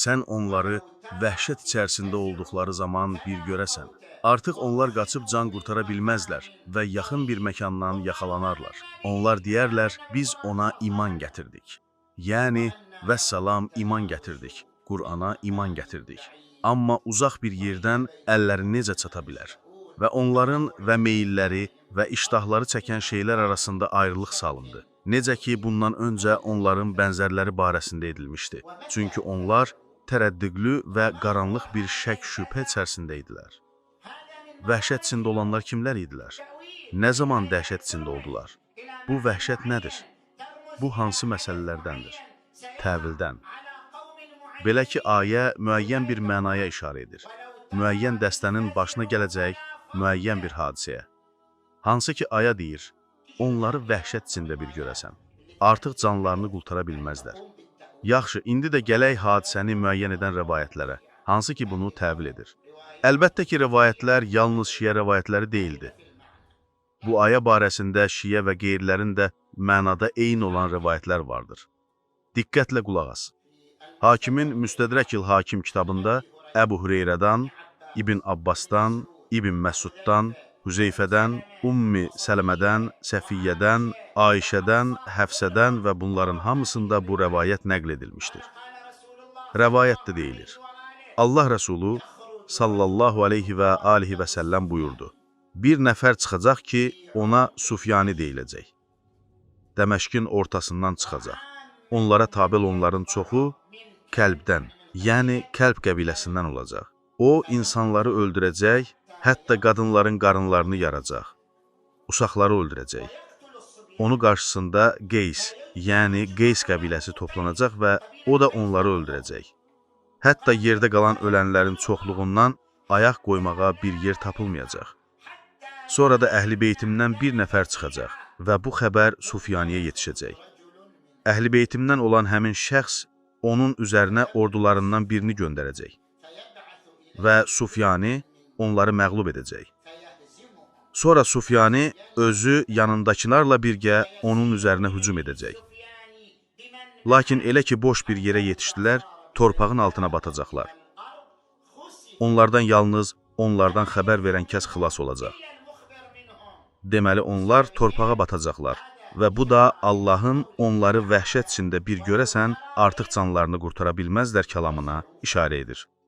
sən onları vəhşət içərisində olduqları zaman bir görəsən. Artıq onlar qaçıb can qurtara bilməzlər və yaxın bir məkandan yaxalanarlar. Onlar deyərlər, biz ona iman gətirdik. Yəni, vəssalam, iman gətirdik. Qur'ana iman gətirdik. Amma uzaq bir yerdən əlləri necə çata bilər? Və onların və meyilləri və iştahları çəkən şeylər arasında ayrılıq salındı. Necə ki, bundan öncə onların bənzərləri barəsində edilmişdi. Çünki onlar tərəddüdlü və qaranlıq bir şək şübhə içərisində idilər. Vəhşət içində olanlar kimlər idilər? Nə zaman dəhşət içində oldular? Bu vəhşət nədir? Bu hansı məsələlərdəndir? Təvildən. Belə ki, ayə müəyyən bir mənaya işarə edir. Müəyyən dəstənin başına gələcək müəyyən bir hadisəyə. Hansı ki, aya deyir, onları vəhşət içində bir görəsən. Artıq canlarını qurtara bilməzlər. Yaxşı, indi də gələk hadisəni müəyyən edən rəvayətlərə, hansı ki, bunu təvil edir. Əlbəttə ki, rəvayətlər yalnız şiə rəvayətləri deyildi. Bu aya barəsində şiə və qeyrilərin də mənada eyni olan rəvayətlər vardır. Diqqətlə qulaq as. Hakimin Müstədrəkil Hakim kitabında Əbu Hüreyrədən, İbn Abbasdan, İbn Məsuddan, Hüzeyfədən, Ummi Sələmədən, Səfiyyədən, Ayşədən, Həfsədən və bunların hamısında bu rəvayət nəql edilmişdir. Rəvayət də deyilir. Allah Rəsulu sallallahu aleyhi və alihi və səlləm buyurdu. Bir nəfər çıxacaq ki, ona Sufyani deyiləcək. Dəməşqin ortasından çıxacaq. Onlara tabe onların çoxu qəlbdən, yəni qəlb qəbiləsindən olacaq. O, insanları öldürəcək, hətta qadınların qarınlarını yaracaq. Uşaqları öldürəcək. Onu qarşısında Qeys, yəni Qeys qəbiləsi toplanacaq və o da onları öldürəcək. Hətta yerdə qalan ölənlərin çoxluğundan ayaq qoymağa bir yer tapılmayacaq. Sonra da Əhl-i Beytimdən bir nəfər çıxacaq və bu xəbər Sufyaniyə yetişəcək. Əhl-i Beytimdən olan həmin şəxs onun üzərinə ordularından birini göndərəcək və Sufyani onları məğlub edəcək. Sonra Sufyani özü yanındakilərlə birgə onun üzərinə hücum edəcək. Lakin elə ki, boş bir yerə yetişdilər, torpağın altına batacaqlar. Onlardan yalnız onlardan xəbər verən kəs xilas olacaq. Deməli, onlar torpağa batacaqlar və bu da Allahın onları vəhşət içində bir görəsən, artıq canlarını qurtara bilməzlər kəlamına işarə edir.